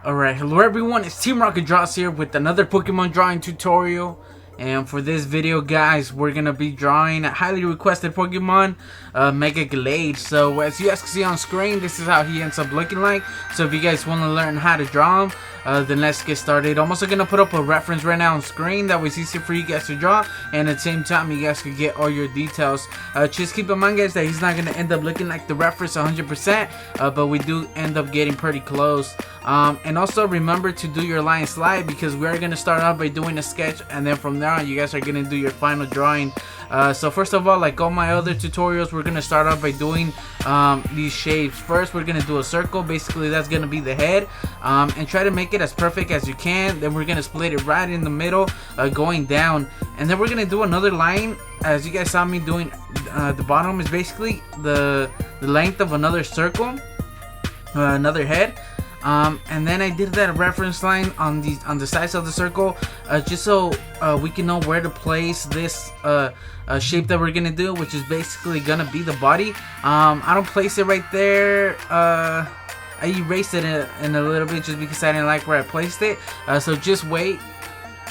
Alright, hello everyone, it's Teamrocketdraws here with another Pokemon drawing tutorial. And for this video, guys, we're gonna be drawing a highly requested Pokemon, Mega Gallade. So as you guys can see on screen, this is how he ends up looking like. So if you guys want to learn how to draw him, then let's get started. I'm also gonna put up a reference right now on screen that was easier for you guys to draw, and at the same time you guys can get all your details. Just keep in mind, guys, that he's not gonna end up looking like the reference 100%, but we do end up getting pretty close. And also remember to do your line slide, because we are going to start out by doing a sketch, and then from there on you guys are going to do your final drawing. So first of all, like all my other tutorials, we're going to start out by doing these shapes. First we're going to do a circle, basically that's going to be the head, and try to make it as perfect as you can. Then we're going to split it right in the middle, going down, and then we're going to do another line. As you guys saw me doing, the bottom is basically the length of another circle, another head. And then I did that reference line on the sides of the circle, just so we can know where to place this shape that we're gonna do, which is basically gonna be the body. I don't place it right there. I erased it in a little bit just because I didn't like where I placed it. So just wait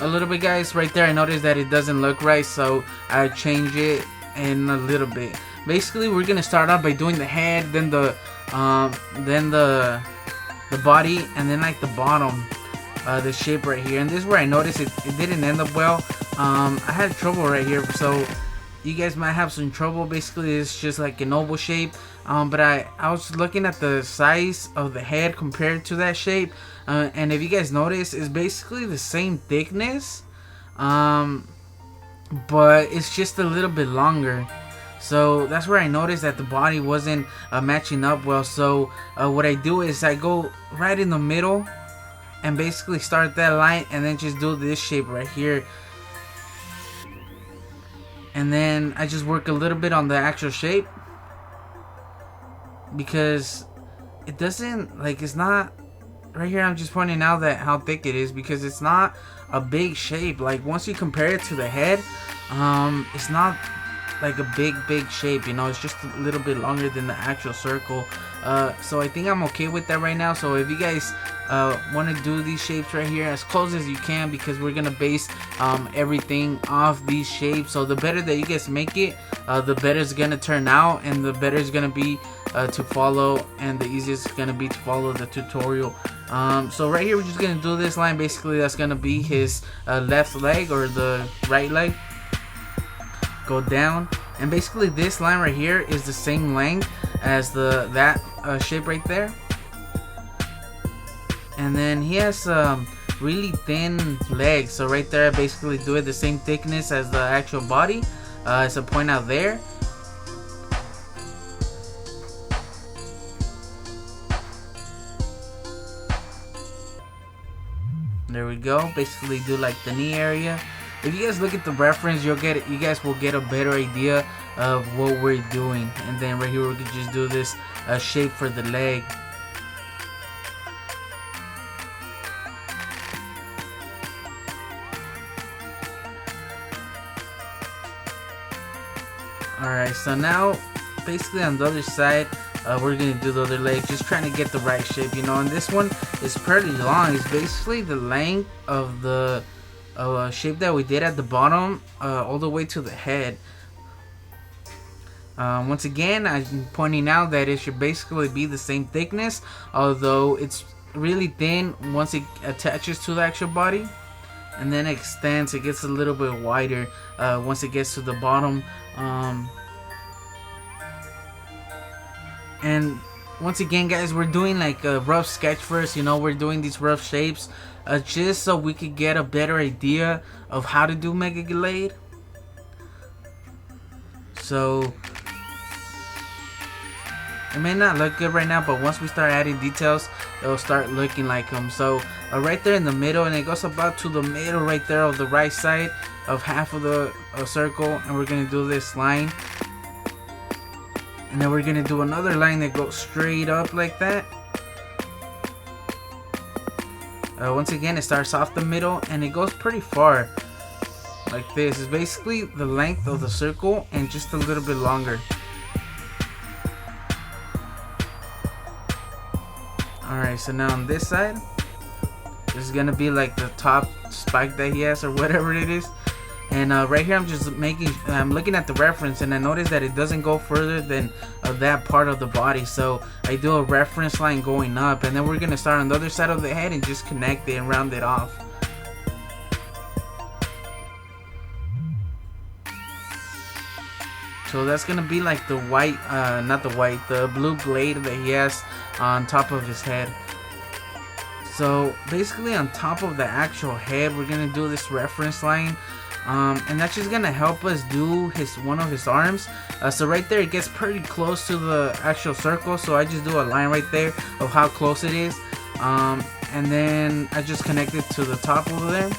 a little bit, guys. Right there I noticed that it doesn't look right, so I change it in a little bit. Basically we're gonna start out by doing the head, then the body, and then like the bottom, the shape right here. And this is where I noticed it didn't end up well. I had trouble right here, so you guys might have some trouble. Basically it's just like an oval shape, but I was looking at the size of the head compared to that shape, and if you guys notice, it's basically the same thickness, but it's just a little bit longer. So that's where I noticed that the body wasn't matching up well. So what I do is I go right in the middle and basically start that line, and then just do this shape right here. And then I just work a little bit on the actual shape, because it doesn't, like, it's not right here. I'm just pointing out that how thick it is, because it's not a big shape. Like once you compare it to the head, it's not like a big shape, you know. It's just a little bit longer than the actual circle. So I think I'm okay with that right now. So if you guys want to do these shapes right here as close as you can, because we're gonna base everything off these shapes. So the better that you guys make it, the better it's gonna turn out, and the better it's gonna be to follow, and the easiest it's gonna be to follow the tutorial. So right here we're just gonna do this line. Basically that's gonna be his left leg, or the right leg. Go down, and basically this line right here is the same length as that shape right there. And then he has really thin legs, so right there I basically do it the same thickness as the actual body. It's a point out there. There we go. Basically do like the knee area. If you guys look at the reference, you guys will get a better idea of what we're doing. And then right here we could just do this shape for the leg. Alright, so now basically on the other side, we're gonna do the other leg, just trying to get the right shape, you know. And this one is pretty long. It's basically the length of the shape that we did at the bottom, all the way to the head. Once again, I'm pointing out that it should basically be the same thickness, although it's really thin once it attaches to the actual body, and then it extends. It gets a little bit wider once it gets to the bottom. And once again, guys, we're doing like a rough sketch first, you know. We're doing these rough shapes just so we could get a better idea of how to do Mega Gallade. So it may not look good right now, but once we start adding details, it'll start looking like them. So right there in the middle, and it goes about to the middle right there of the right side of half of the circle, and we're gonna do this line. And then we're gonna do another line that goes straight up like that. Once again, it starts off the middle and it goes pretty far like this. It's basically the length of the circle and just a little bit longer. Alright, so now on this side, is gonna be like the top spike that he has or whatever it is. And right here I'm looking at the reference, and I notice that it doesn't go further than that part of the body. So I do a reference line going up, and then we're gonna start on the other side of the head and just connect it and round it off. So that's gonna be like the white, the blue blade that he has on top of his head. So basically on top of the actual head, we're gonna do this reference line. And that's just gonna help us do one of his arms. So right there, it gets pretty close to the actual circle, so I just do a line right there of how close it is. And then I just connect it to the top over there,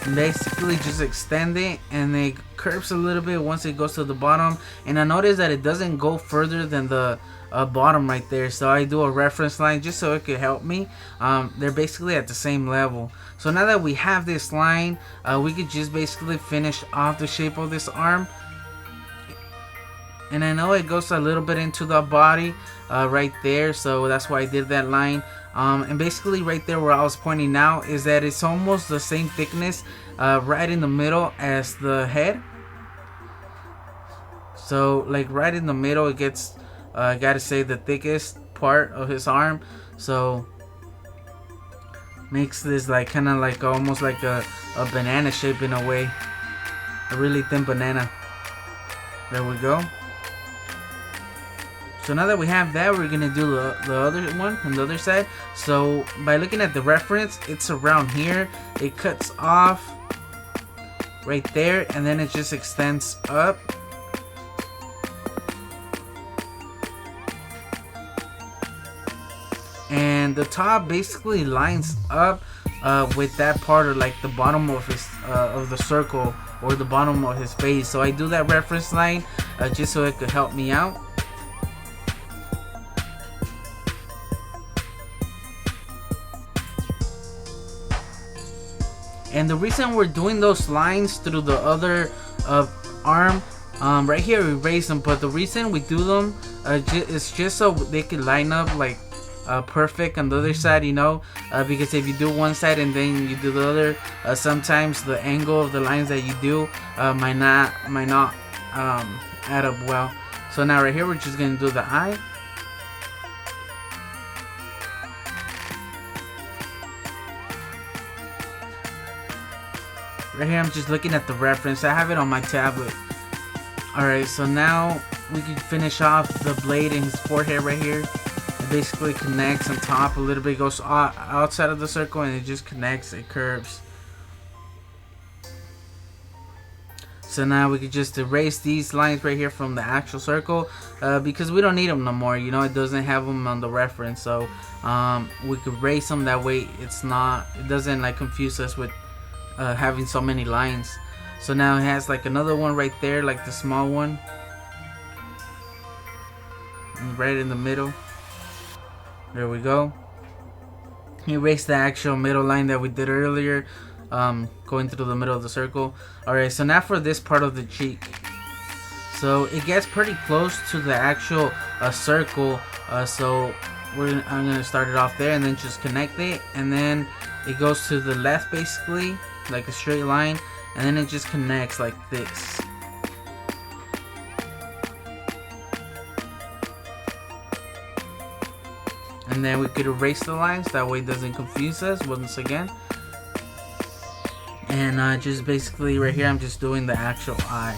and basically just extend it, and it curves a little bit once it goes to the bottom. And I notice that it doesn't go further than the bottom right there, so I do a reference line just so it could help me. They're basically at the same level. So now that we have this line, we could just basically finish off the shape of this arm. And I know it goes a little bit into the body right there, so that's why I did that line. And basically right there where I was pointing out is that it's almost the same thickness right in the middle as the head. So like right in the middle, it gets I gotta say the thickest part of his arm, so makes this like kind of like almost like a banana shape in a way, a really thin banana. There we go. So now that we have that, we're gonna do the other one on the other side. So by looking at the reference, it's around here. It cuts off right there, and then it just extends up. And the top basically lines up with that part, or like the bottom of his of the circle, or the bottom of his face. So I do that reference line just so it could help me out. And the reason we're doing those lines through the other arm, right here we erase them, but the reason we do them is just so they can line up like perfect on the other side, you know, because if you do one side and then you do the other, sometimes the angle of the lines that you do might not add up well. So now right here we're just gonna do the eye. Right here I'm just looking at the reference. I have it on my tablet. Alright, so now we can finish off the blade in his forehead right here. It basically connects on top a little bit, goes outside of the circle, and it just connects, it curves. So now we could just erase these lines right here from the actual circle, because we don't need them no more, you know, it doesn't have them on the reference. So we could erase them, that way it doesn't like confuse us with having so many lines. So now it has like another one right there, like the small one, and right in the middle. There we go. Erase the actual middle line that we did earlier, going through the middle of the circle. Alright, so now for this part of the cheek. So it gets pretty close to the actual circle, so I'm gonna start it off there and then just connect it, and then it goes to the left basically, like a straight line, and then it just connects like this. And then we could erase the lines, that way it doesn't confuse us once again. And just basically right here I'm just doing the actual eye.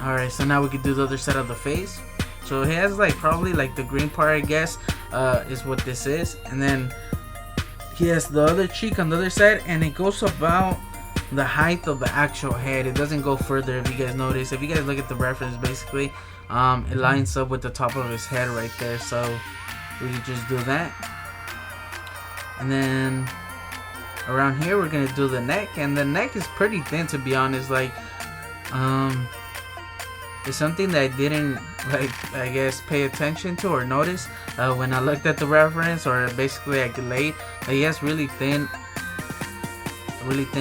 Alright, so now we can do the other side of the face. So it has like probably like the green part, I guess, is what this is. And then he has the other cheek on the other side, and it goes about the height of the actual head. It doesn't go further, if you guys notice. If you guys look at the reference, basically it lines up with the top of his head right there. So we can just do that. And then around here we're gonna do the neck, and the neck is pretty thin, to be honest. Like it's something that I didn't, like, I guess, pay attention to or notice when I looked at the reference, or basically at Gallade. He has really thin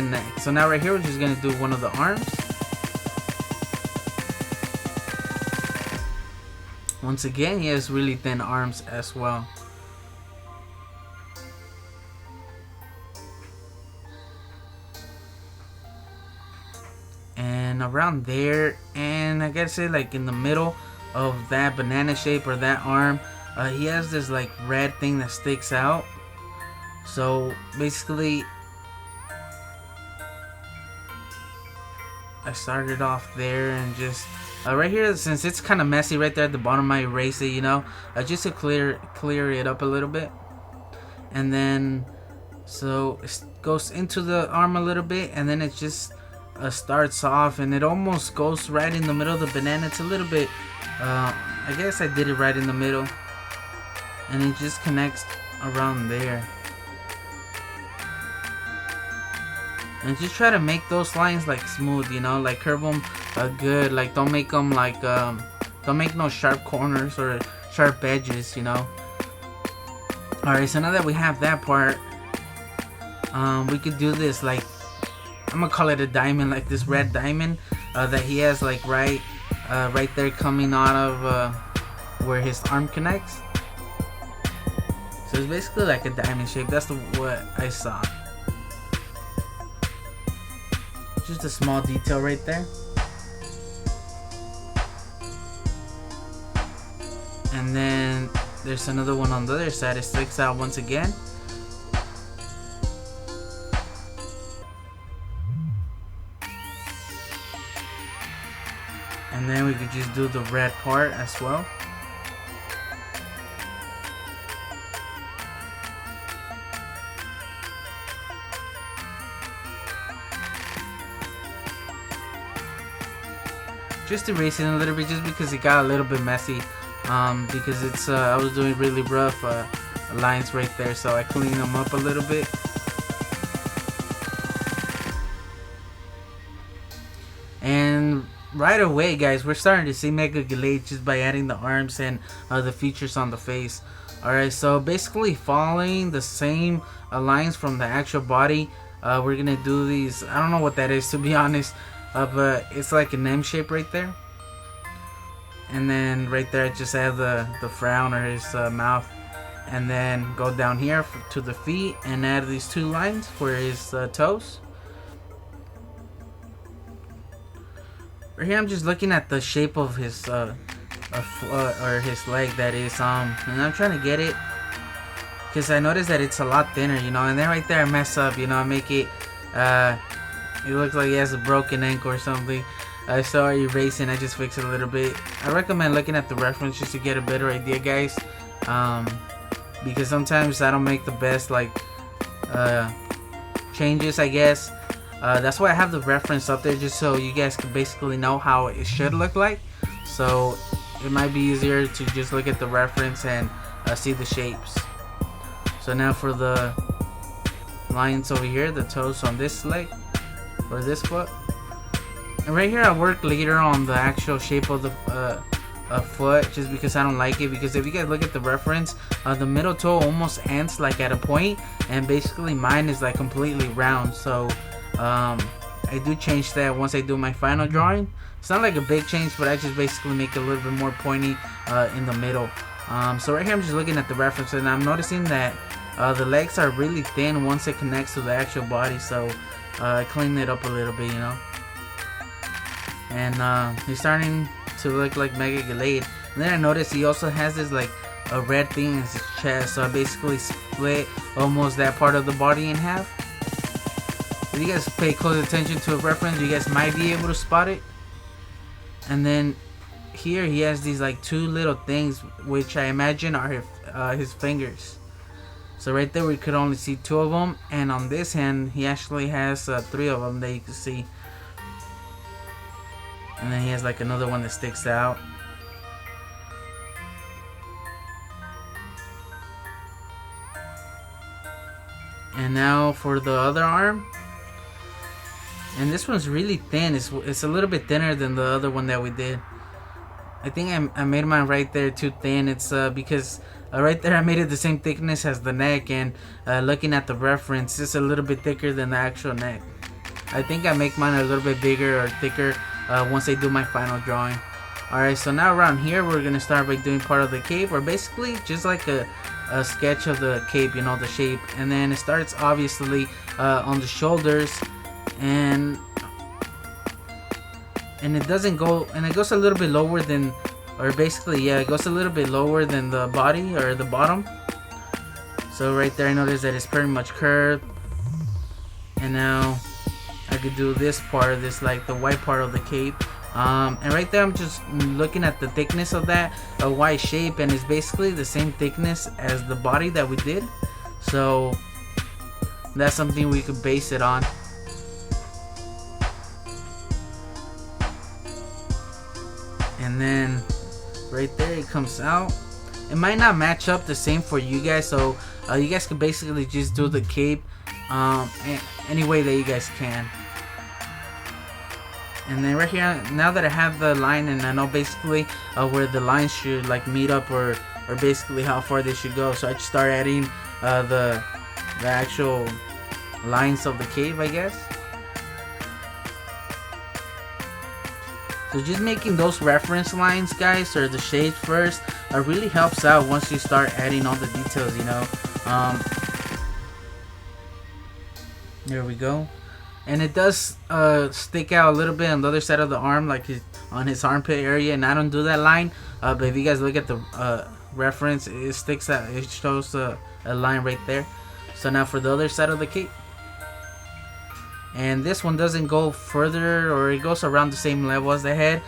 neck. So now right here we're just gonna do one of the arms. Once again, he has really thin arms as well. And around there, and I gotta say, like in the middle of that banana shape or that arm, he has this like red thing that sticks out. So basically, I started off there and just right here, since it's kind of messy right there at the bottom, I erase it, you know, just to clear it up a little bit. And then so it goes into the arm a little bit, and then it just starts off, and it almost goes right in the middle of the banana. It's a little bit I guess I did it right in the middle, and it just connects around there. And just try to make those lines like smooth, you know, like curve them good. Like don't make them like don't make no sharp corners or sharp edges, you know. Alright, so now that we have that part, we could do this, like I'm gonna call it a diamond, like this red diamond that he has like right there coming out of where his arm connects. So it's basically like a diamond shape. That's what I saw. Just a small detail right there. And then there's another one on the other side. It sticks out once again. And then we could just do the red part as well. Just erasing a little bit, just because it got a little bit messy, because it's I was doing really rough lines right there, so I cleaned them up a little bit. And right away, guys, we're starting to see Mega Gallade just by adding the arms and the features on the face. Alright, so basically following the same lines from the actual body, we're gonna do these. I don't know what that is, to be honest. But it's like an M shape right there, and then right there I just add the frown or his mouth, and then go down here to the feet and add these two lines for his toes. Right here I'm just looking at the shape of his foot or his leg, that is, and I'm trying to get it because I noticed that it's a lot thinner, you know. And then right there I mess up, you know, I make it it looks like he has a broken ankle or something. So I erasing, I just fix it a little bit. I recommend looking at the reference just to get a better idea, guys, because sometimes I don't make the best like changes, I guess. That's why I have the reference up there, just so you guys can basically know how it should look like. So it might be easier to just look at the reference and see the shapes. So now for the lines over here, the toes on this leg or this foot, and right here I work later on the actual shape of the foot, just because I don't like it. Because if you guys look at the reference, the middle toe almost ends like at a point, and basically mine is like completely round. So I do change that once I do my final drawing. It's not like a big change, but I just basically make it a little bit more pointy in the middle. So right here I'm just looking at the reference, and I'm noticing that the legs are really thin once it connects to the actual body. So I clean it up a little bit, you know. And he's starting to look like Mega Gallade. And then I noticed he also has this like a red thing in his chest. So I basically split almost that part of the body in half. If you guys pay close attention to a reference, you guys might be able to spot it. And then here he has these like two little things, which I imagine are his fingers. So right there we could only see two of them, and on this hand he actually has three of them that you can see. And then he has like another one that sticks out. And now for the other arm. And this one's really thin. It's a little bit thinner than the other one that we did. I think I made mine right there too thin. It's because right there I made it the same thickness as the neck, and looking at the reference, it's a little bit thicker than the actual neck. I think I make mine a little bit bigger or thicker once I do my final drawing. Alright, so now around here we're gonna start by doing part of the cape, or basically just like a sketch of the cape, you know, the shape. And then it starts obviously on the shoulders, and it doesn't go, and it goes a little bit lower than, or basically, yeah, it goes a little bit lower than the body or the bottom. So right there I notice that it's pretty much curved. And now I could do this part, this like the white part of the cape. And right there I'm just looking at the thickness of that white shape, and it's basically the same thickness as the body that we did. So that's something we could base it on. And then right there it comes out. It might not match up the same for you guys, so you guys can basically just do the cape any way that you guys can. And then right here, now that I have the line and I know basically where the lines should like meet up, or basically how far they should go, so I just start adding the actual lines of the cave, I guess. So just making those reference lines, guys, or the shapes first, really helps out once you start adding all the details, you know. There we go. And it does stick out a little bit on the other side of the arm, like on his armpit area, and I don't do that line. But if you guys look at the reference, it sticks out, it shows a line right there. So now for the other side of the cape. And this one doesn't go further, or it goes around the same level as the head,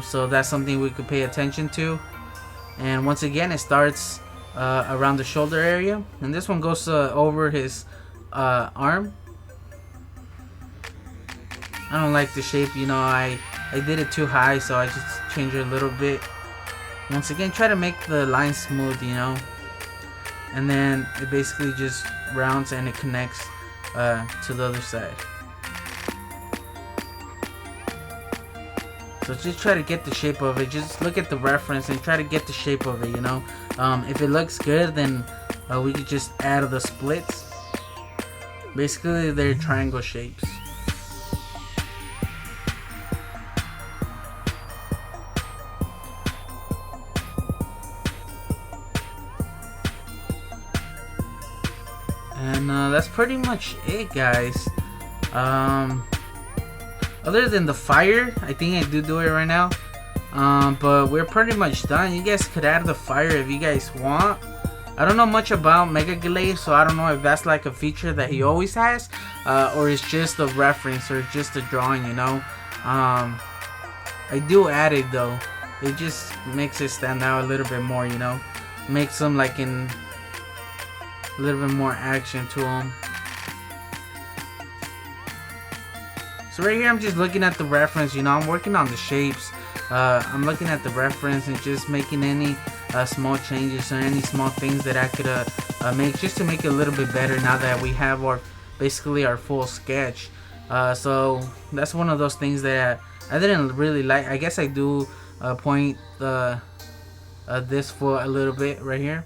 so that's something we could pay attention to. And once again, it starts around the shoulder area, and this one goes over his arm. I don't like the shape, you know, I did it too high, so I just changed it a little bit. Once again, try to make the line smooth, you know, and then it basically just rounds and it connects to the other side. So just try to get the shape of it. Just look at the reference and try to get the shape of it, you know. If it looks good, then we could just add the splits. Basically, they're triangle shapes. And that's pretty much it, guys. Other than the fire, I think I do it right now. But we're pretty much done. You guys could add the fire if you guys want. I don't know much about Mega Gallade, so I don't know if that's like a feature that he always has, or it's just a reference, or just a drawing, you know. I do add it though. It just makes it stand out a little bit more, you know. Makes them like in a little bit more action to them. So right here I'm just looking at the reference, you know, I'm working on the shapes. I'm looking at the reference and just making any small changes or any small things that I could make, just to make it a little bit better now that we have basically our full sketch. So that's one of those things that I didn't really like. I guess I do point this foot a little bit right here.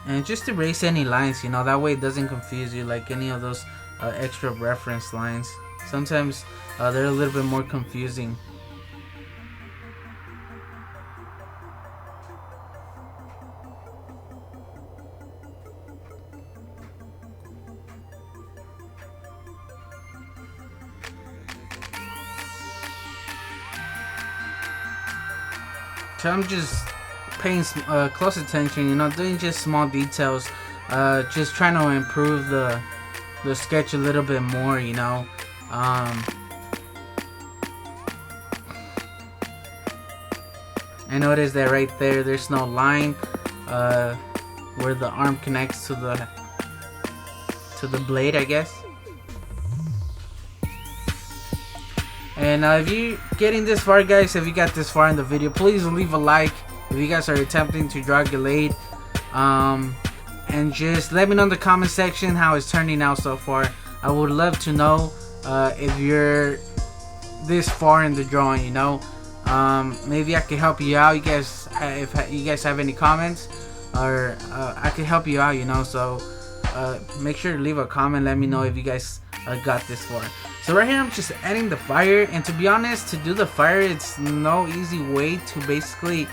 And just erase any lines, you know, that way it doesn't confuse you like any of those extra reference lines. Sometimes they're a little bit more confusing. So I'm just paying close attention, you know, doing just small details, just trying to improve the sketch a little bit more, you know. I noticed that right there's no line where the arm connects to the blade, I guess. And if you're getting this far, guys, if you got this far in the video, please leave a like if you guys are attempting to draw Gallade, and just let me know in the comment section how it's turning out so far. I would love to know if you're this far in the drawing, you know. Maybe I can help you out. You guys, if you guys have any comments, or I can help you out, you know. So make sure to leave a comment. Let me know if you guys got this far. So right here I'm just adding the fire, and to be honest, to do the fire, it's no easy way to basically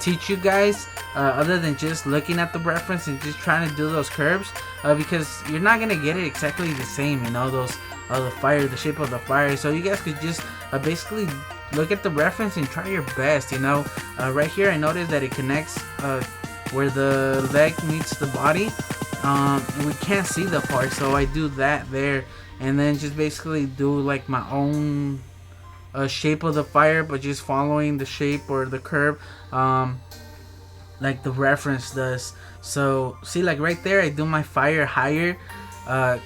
teach you guys other than just looking at the reference and just trying to do those curves, because you're not gonna get it exactly the same, you know, those the fire, the shape of the fire. So you guys could just basically look at the reference and try your best, you know. Right here I noticed that it connects where the leg meets the body. We can't see the part, so I do that there, and then just basically do like my own shape of the fire, but just following the shape or the curve like the reference does. So see, like right there I do my fire higher,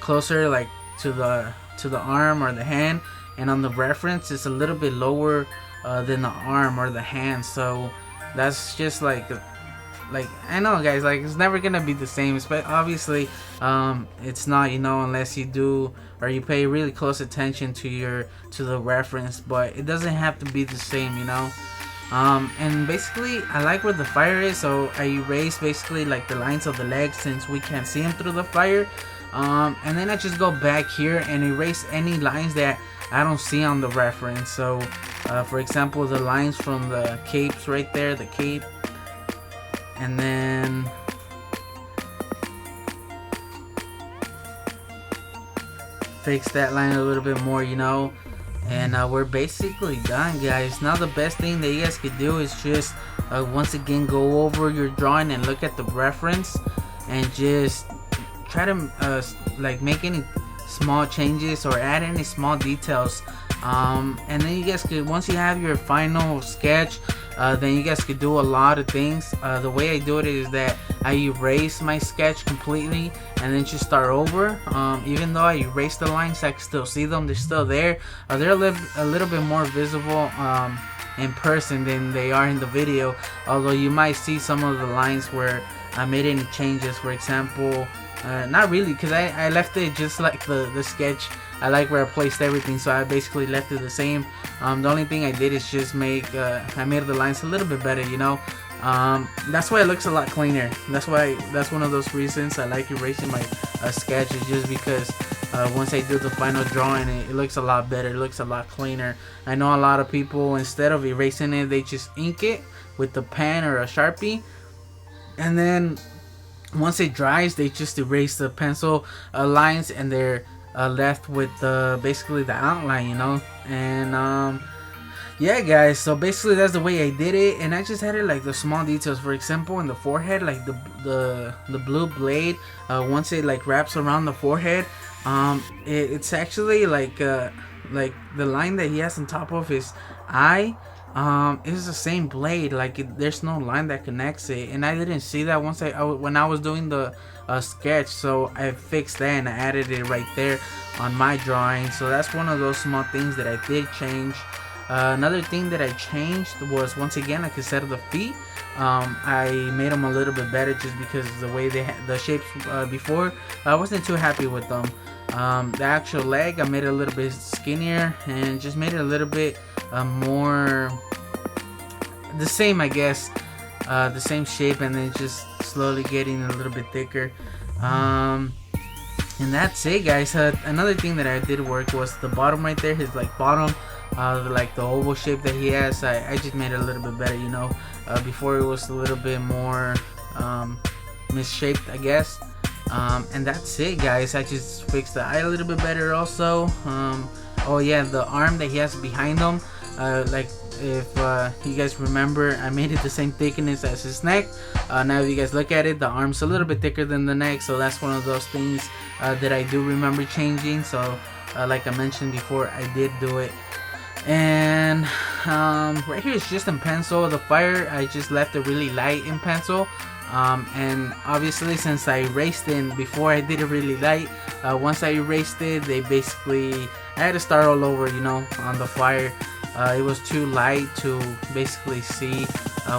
closer like to the arm or the hand, and on the reference it's a little bit lower than the arm or the hand. So that's just like I know, guys, like it's never gonna be the same, but obviously it's not, you know, unless you do or you pay really close attention to the reference, but it doesn't have to be the same, you know. And basically I like where the fire is, so I erase basically like the lines of the legs since we can't see them through the fire. And then I just go back here and erase any lines that I don't see on the reference. So for example, the lines from the capes right there, the cape, and then fix that line a little bit more, you know. And we're basically done, guys. Now the best thing that you guys could do is just once again go over your drawing and look at the reference and just try to like make any small changes or add any small details, and then you guys could, once you have your final sketch, then you guys could do a lot of things. The way I do it is that I erase my sketch completely and then just start over. Even though I erase the lines, I can still see them. They're still there. They're a little bit more visible in person than they are in the video, although you might see some of the lines where I made any changes. For example, not really, because I left it just like the sketch. I like where I placed everything, so I basically left it the same. The only thing I did is just I made the lines a little bit better, you know. That's why it looks a lot cleaner. That's one of those reasons I like erasing my sketches, just because once I do the final drawing, it looks a lot better. It looks a lot cleaner. I know a lot of people, instead of erasing it, they just ink it with a pen or a Sharpie, and then once it dries, they just erase the pencil lines, and they're left with basically the outline, you know. And yeah, guys, so basically that's the way I did it, and I just added like the small details. For example, in the forehead, like the blue blade, once it like wraps around the forehead, it's actually like the line that he has on top of his eye. It's the same blade, like there's no line that connects it, and I didn't see that once when I was doing the sketch, so I fixed that and I added it right there on my drawing. So that's one of those small things that I did change. Another thing that I changed was, once again, like I said, the feet. I made them a little bit better just because the way they had the shapes before, I wasn't too happy with them. The actual leg, I made it a little bit skinnier and just made it a little bit more the same, I guess, the same shape, and then just slowly getting a little bit thicker. And that's it, guys. Another thing that I did work was the bottom right there, his like bottom, like the oval shape that he has. I just made it a little bit better, you know. Before it was a little bit more misshaped, I guess. And that's it, guys. I just fixed the eye a little bit better also. Oh yeah, the arm that he has behind him, like if you guys remember, I made it the same thickness as his neck. Now if you guys look at it, the arm's a little bit thicker than the neck, so that's one of those things that I do remember changing. So like I mentioned before, I did do it. And right here is just in pencil. The fire, I just left it really light in pencil. And obviously, since I erased it before, I did it really light. Once I erased it, I had to start all over, you know, on the fire. It was too light to basically see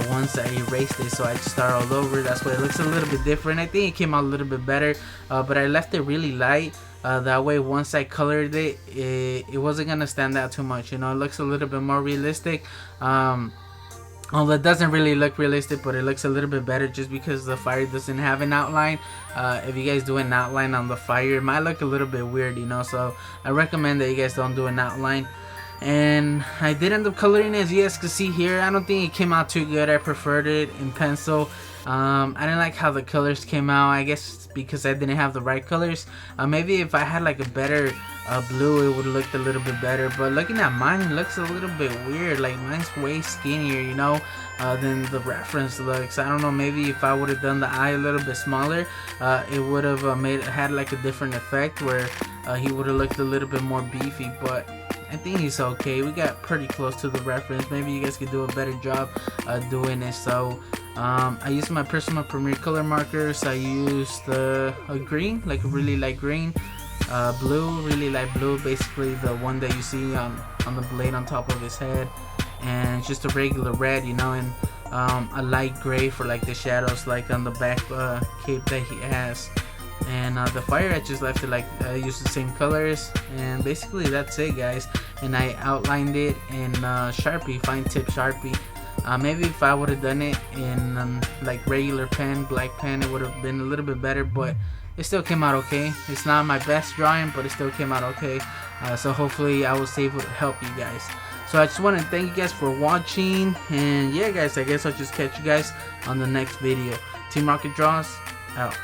once I erased it, so I just start all over. That's why it looks a little bit different. I think it came out a little bit better, but I left it really light. That way, once I colored it, it wasn't gonna stand out too much, you know. It looks a little bit more realistic. Although it doesn't really look realistic, but it looks a little bit better just because the fire doesn't have an outline. If you guys do an outline on the fire, it might look a little bit weird, you know. So I recommend that you guys don't do an outline. And I did end up coloring it, as you guys can see here. I don't think it came out too good. I preferred it in pencil. I didn't like how the colors came out. I guess because I didn't have the right colors. Maybe if I had like a better blue, it would look a little bit better. But looking at mine, it looks a little bit weird. Like mine's way skinnier, you know, than the reference looks. I don't know. Maybe if I would have done the eye a little bit smaller, it would have had like a different effect where he would have looked a little bit more beefy. But I think he's okay. We got pretty close to the reference. Maybe you guys could do a better job doing it. So I used my personal Premiere color markers. I used a green, like a really light green, blue, really light blue, basically the one that you see on the blade on top of his head, and just a regular red, you know, and a light gray for like the shadows, like on the back cape that he has. And the fire, I just left it like I used the same colors, and basically that's it, guys. And I outlined it in Sharpie, fine tip Sharpie. Maybe if I would have done it in like regular pen, black pen, it would have been a little bit better, but it still came out okay. It's not my best drawing, but it still came out okay. So hopefully I was able to help you guys. So I just want to thank you guys for watching, and yeah guys, I guess I'll just catch you guys on the next video. Team Rocket Draws out.